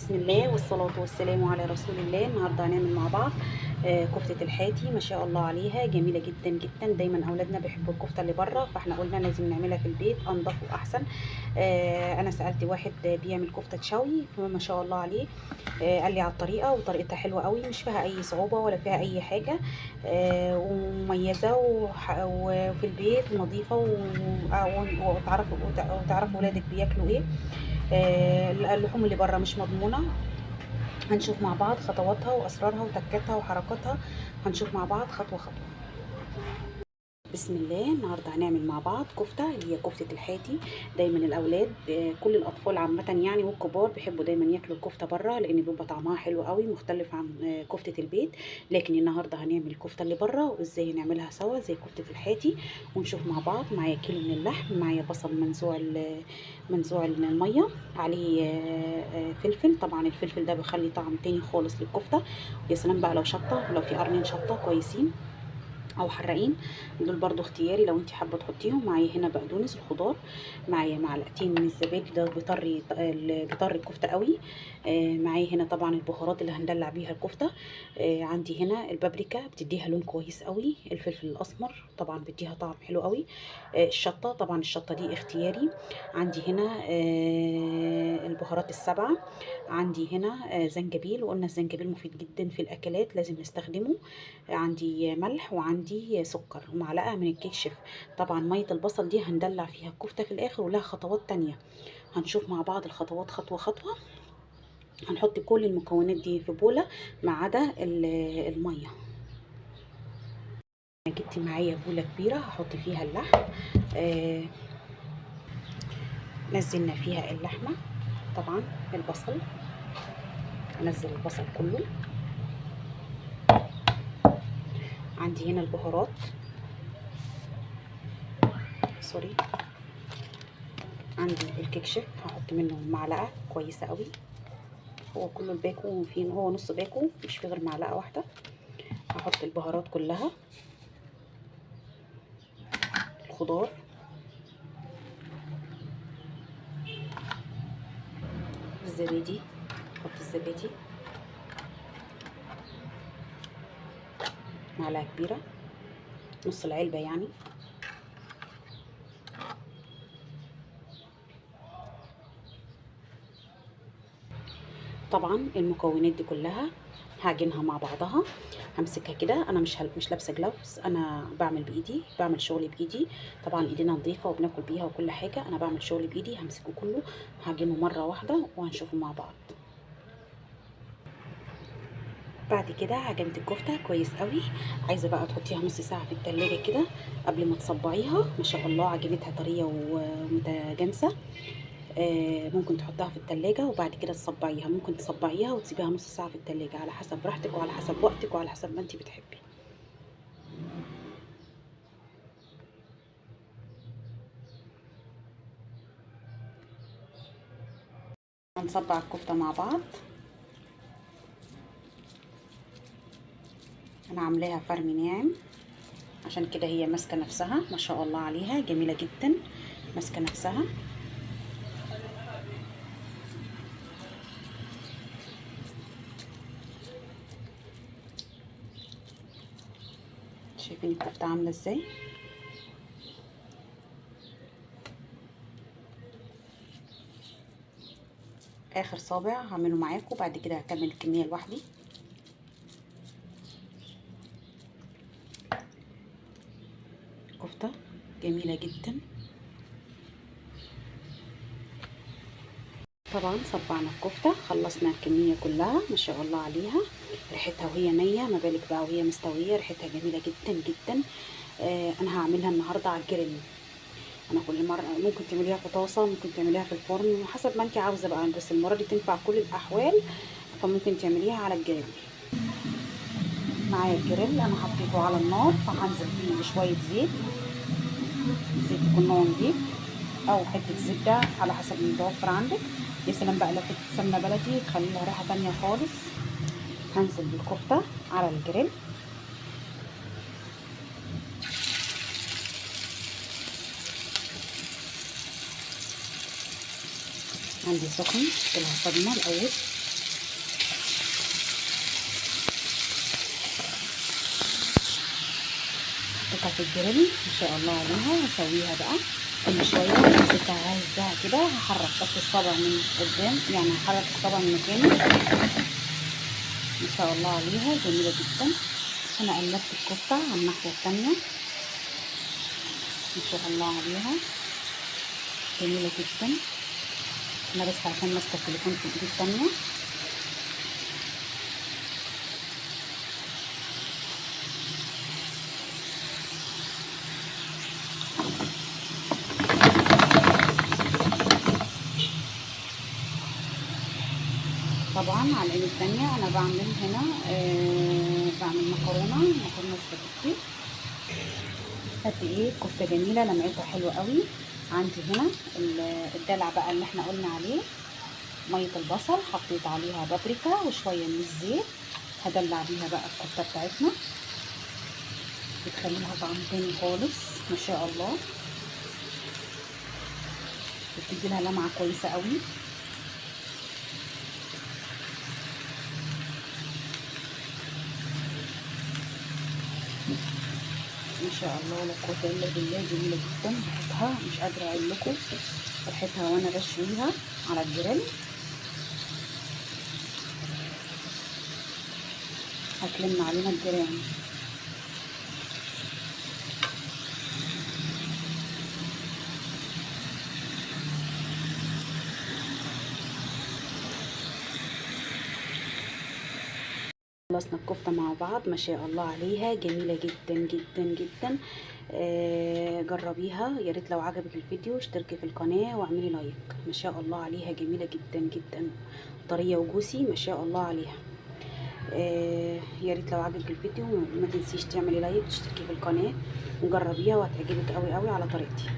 بسم الله والصلاة والسلام على رسول الله. النهارده هنعمل مع بعض كفتة الحاتي. ما شاء الله عليها جميلة جدا جدا. دايما اولادنا بيحبوا الكفتة اللي بره، فاحنا قلنا لازم نعملها في البيت انضف واحسن. انا سألت واحد بيعمل كفتة شوي ما شاء الله عليه. قال لي على الطريقة، وطريقتها حلوة قوي، مش فيها اي صعوبة ولا فيها اي حاجة. ومميزة وفي البيت ونظيفة وتعرفوا ولادك بياكلوا ايه. اللحوم اللي بره مش مضمونة. هنشوف مع بعض خطواتها واسرارها وتكاتها وحركاتها. هنشوف مع بعض خطوة خطوة. بسم الله. النهارده هنعمل مع بعض كفته اللي هي كفته الحاتي. دايما الاولاد كل الاطفال عامه يعني والكبار بيحبوا دايما ياكلوا الكفته بره، لان بيبقى طعمها حلو قوي مختلف عن كفته البيت. لكن النهارده هنعمل الكفته اللي بره وازاي نعملها سوا زي كفته الحاتي. ونشوف مع بعض. معايا كيلو من اللحم، معايا بصل منزوع الميه، عليه فلفل. طبعا الفلفل ده بيخلي طعم تاني خالص للكفته. يا سلام بقى لو شطه، لو في قرنين شطه كويسين او حراقين، دول برضو اختياري لو انت حابه تحطيهم. معايا هنا بقدونس الخضار، معايا معلقتين من الزبادي، ده بيطري الكفته قوي. معايا هنا طبعا البهارات اللي هندلع بيها الكفته. عندي هنا البابريكا بتديها لون كويس قوي، الفلفل الاسمر طبعا بيديها طعم حلو قوي. الشطه طبعا الشطه دي اختياري. عندي هنا البهارات السبعه. عندي هنا زنجبيل، وقلنا الزنجبيل مفيد جدا في الاكلات لازم نستخدمه. عندي ملح وعندي سكر ومعلقه من الكيك شيف. طبعا ميه البصل دي هندلع فيها الكفته في الاخر، ولها خطوات تانية هنشوف مع بعض الخطوات خطوه خطوه. هنحط كل المكونات دي في بوله ما عدا الميه. جبت معايا بوله كبيره هحط فيها اللحم. آه نزلنا فيها اللحمه. طبعا البصل هنزل البصل كله. عندي هنا البهارات، سوري، عندي الكيك شيف هحط منه معلقه كويسه قوي. هو كله الباكو فين، هو نص باكو مش في غير معلقه واحده. هحط البهارات كلها، الخضار، الزبادي، احط الزبادي معلقه كبيره، نص العلبه يعني. طبعا المكونات دي كلها هعجنها مع بعضها. همسكها كده، انا مش لابسه جلافز، انا بعمل بايدي، بعمل شغلي بايدي. طبعا ايدينا نظيفه وبناكل بيها وكل حاجه. انا بعمل شغلي بايدي، همسكه كله هعجنه مره واحده وهنشوفه مع بعض. بعد كده عجنت الكفته كويس قوي. عايزه بقى تحطيها نص ساعه في التلاجة كده قبل ما تصبعيها. ما شاء الله عجينتها طريه ومتجانسه. ممكن تحطها في التلاجة وبعد كده تصبعيها. ممكن تصبعيها وتسيبيها نص ساعه في التلاجة على حسب راحتك وعلى حسب وقتك وعلى حسب ما انت بتحبي. هنصبع الكفته مع بعض. انا عاملاها فرم ناعم عشان كده هي ماسكه نفسها. ما شاء الله عليها جميله جدا، ماسكه نفسها. شايفين الكفته عامله ازاي؟ اخر صابع هعمله معاكم، بعد كده هكمل الكميه لوحدي. كفته جميله جدا. طبعا صبعنا الكفته، خلصنا الكميه كلها ما شاء الله عليها. ريحتها وهي نيه، ما بالك بقى وهي مستويه، ريحتها جميله جدا جدا. انا هعملها النهارده على الجريل. انا كل مره ممكن تعمليها في طاسه، ممكن تعمليها في الفرن حسب ما انت عاوزه بقى، بس المره دي تنفع كل الاحوال، فممكن تعمليها على الجريل. معايا الجريل انا حطيته على النار، فهنزل فيه بشويه زيت. زيت يكون نوع نضيف او حته زبده على حسب المتوفر عندك. يا سلام بقى لو حته سمنه بلدي تخلي لها ريحه تانية خالص. هنزل بالكفته على الجريل. عندي سخن، اديلها صدمه الاول. بتاعت الجريل ما شاء الله عليها. هسويها بقى كل شويه امسكها عايزة كده، هحرك بس الصبع من قدام، يعني هحرك الصبع من مكانه. ما شاء الله عليها جميله جدا. انا قلبت الكفته على الناحيه التانية ما شاء الله عليها جميله جدا. انا بس عشان ماسكه التليفون في ايدي التانية. طبعا على العين التانية انا بعمل هنا بعمل مكرونه سباجيتي. قد ايه كفته جميله لمعتها حلوه قوي. عندي هنا الدلع بقى اللي احنا قلنا عليه، ميه البصل حطيت عليها بابريكا وشويه من الزيت، هدلع بيها بقى الكفته بتاعتنا، بتخلي لها طعم تاني خالص ما شاء الله، بتدي لها لمعه كويسه قوي. ما شاء الله لا قوه الا بالله، جميله جدا. ريحتها مش قادره اقول لكم ريحتها وانا بشويها على الجريل. هتلم علينا الجيران. خلصنا الكفته مع بعض ما شاء الله عليها جميله جدا جدا جدا. جربيها يا ريت. لو عجبك الفيديو اشتركي في القناه واعملي لايك. ما شاء الله عليها جميله جدا جدا، طريه وجوسي ما شاء الله عليها. يا ريت لو عجبك الفيديو ما تنسيش تعملي لايك وتشتركي في القناه وجربيها وهتعجبك قوي قوي على طريقتي.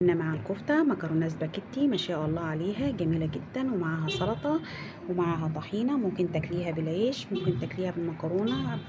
مع الكفته مكرونه سباكيتي ما شاء الله عليها جميله جدا، ومعاها سلطه ومعاها طحينه. ممكن تاكليها بالعيش، ممكن تاكليها بالمكرونه